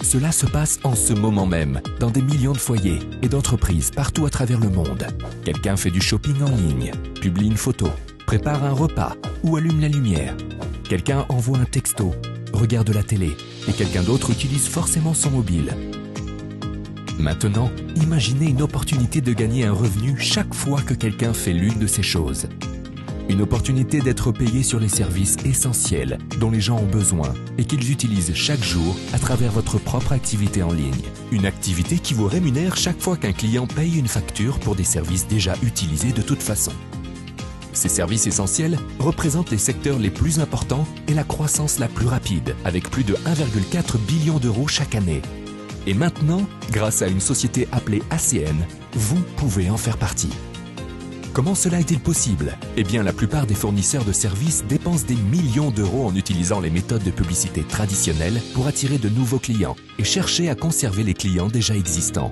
Cela se passe en ce moment même, dans des millions de foyers et d'entreprises partout à travers le monde. Quelqu'un fait du shopping en ligne, publie une photo, prépare un repas ou allume la lumière. Quelqu'un envoie un texto, regarde la télé et quelqu'un d'autre utilise forcément son mobile. Maintenant, imaginez une opportunité de gagner un revenu chaque fois que quelqu'un fait l'une de ces choses. Une opportunité d'être payé sur les services essentiels dont les gens ont besoin et qu'ils utilisent chaque jour à travers votre propre activité en ligne. Une activité qui vous rémunère chaque fois qu'un client paye une facture pour des services déjà utilisés de toute façon. Ces services essentiels représentent les secteurs les plus importants et la croissance la plus rapide, avec plus de 1,4 billion d'euros chaque année. Et maintenant, grâce à une société appelée ACN, vous pouvez en faire partie. Comment cela est-il possible? Eh bien, la plupart des fournisseurs de services dépensent des millions d'euros en utilisant les méthodes de publicité traditionnelles pour attirer de nouveaux clients et chercher à conserver les clients déjà existants.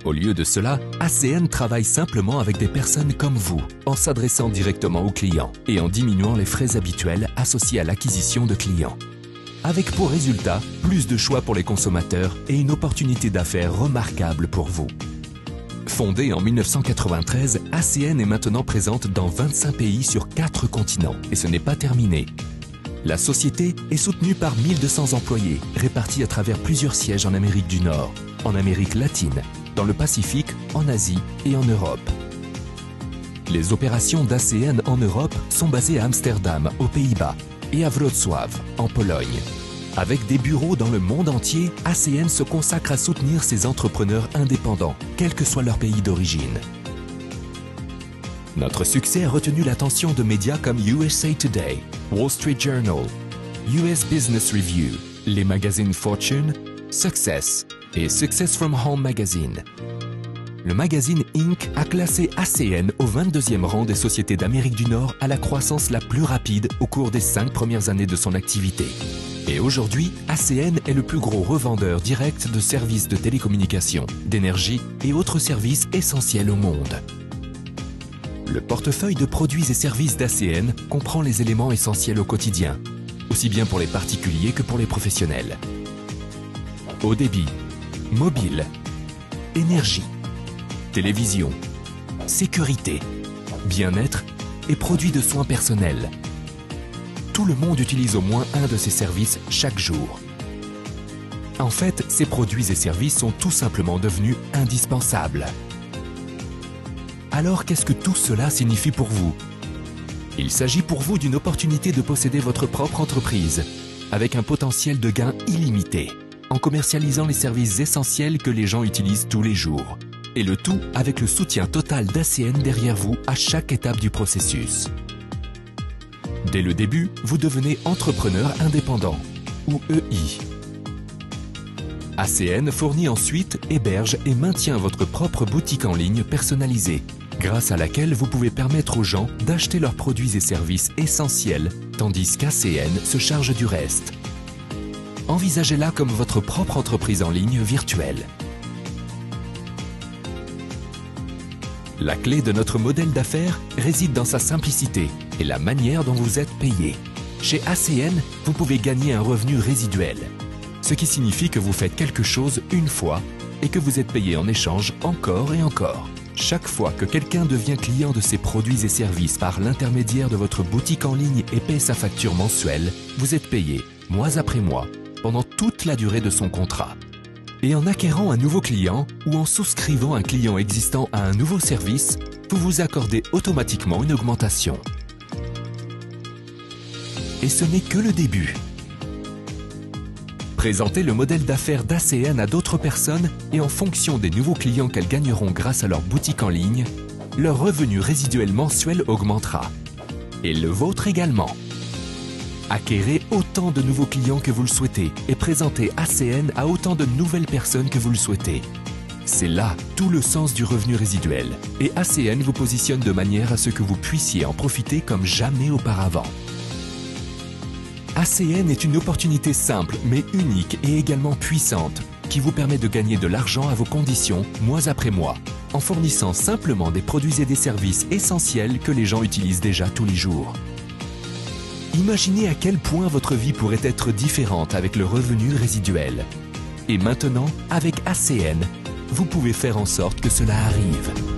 Au lieu de cela, ACN travaille simplement avec des personnes comme vous, en s'adressant directement aux clients et en diminuant les frais habituels associés à l'acquisition de clients. Avec pour résultat, plus de choix pour les consommateurs et une opportunité d'affaires remarquable pour vous. Fondée en 1993, ACN est maintenant présente dans 25 pays sur 4 continents et ce n'est pas terminé. La société est soutenue par 1200 employés répartis à travers plusieurs sièges en Amérique du Nord, en Amérique latine, dans le Pacifique, en Asie et en Europe. Les opérations d'ACN en Europe sont basées à Amsterdam, aux Pays-Bas, et à Wrocław, en Pologne. Avec des bureaux dans le monde entier, ACN se consacre à soutenir ses entrepreneurs indépendants, quel que soit leur pays d'origine. Notre succès a retenu l'attention de médias comme USA Today, Wall Street Journal, US Business Review, les magazines Fortune, Success et Success from Home Magazine. Le magazine Inc. a classé ACN au 22e rang des sociétés d'Amérique du Nord à la croissance la plus rapide au cours des 5 premières années de son activité. Et aujourd'hui, ACN est le plus gros revendeur direct de services de télécommunications, d'énergie et autres services essentiels au monde. Le portefeuille de produits et services d'ACN comprend les éléments essentiels au quotidien, aussi bien pour les particuliers que pour les professionnels. Haut débit, mobile, énergie, télévision, sécurité, bien-être et produits de soins personnels. Tout le monde utilise au moins un de ces services chaque jour. En fait, ces produits et services sont tout simplement devenus indispensables. Alors, qu'est-ce que tout cela signifie pour vous? Il s'agit pour vous d'une opportunité de posséder votre propre entreprise, avec un potentiel de gain illimité, en commercialisant les services essentiels que les gens utilisent tous les jours. Et le tout avec le soutien total d'ACN derrière vous à chaque étape du processus. Dès le début, vous devenez entrepreneur indépendant, ou EI. ACN fournit ensuite, héberge et maintient votre propre boutique en ligne personnalisée, grâce à laquelle vous pouvez permettre aux gens d'acheter leurs produits et services essentiels, tandis qu'ACN se charge du reste. Envisagez-la comme votre propre entreprise en ligne virtuelle. La clé de notre modèle d'affaires réside dans sa simplicité et la manière dont vous êtes payé. Chez ACN, vous pouvez gagner un revenu résiduel, ce qui signifie que vous faites quelque chose une fois et que vous êtes payé en échange encore et encore. Chaque fois que quelqu'un devient client de ces produits et services par l'intermédiaire de votre boutique en ligne et paie sa facture mensuelle, vous êtes payé, mois après mois, pendant toute la durée de son contrat. Et en acquérant un nouveau client ou en souscrivant un client existant à un nouveau service, vous vous accordez automatiquement une augmentation. Et ce n'est que le début. Présentez le modèle d'affaires d'ACN à d'autres personnes et en fonction des nouveaux clients qu'elles gagneront grâce à leur boutique en ligne, leur revenu résiduel mensuel augmentera. Et le vôtre également. Acquérez autant de nouveaux clients que vous le souhaitez et présentez ACN à autant de nouvelles personnes que vous le souhaitez. C'est là tout le sens du revenu résiduel et ACN vous positionne de manière à ce que vous puissiez en profiter comme jamais auparavant. ACN est une opportunité simple mais unique et également puissante qui vous permet de gagner de l'argent à vos conditions mois après mois en fournissant simplement des produits et des services essentiels que les gens utilisent déjà tous les jours. Imaginez à quel point votre vie pourrait être différente avec le revenu résiduel. Et maintenant, avec ACN, vous pouvez faire en sorte que cela arrive.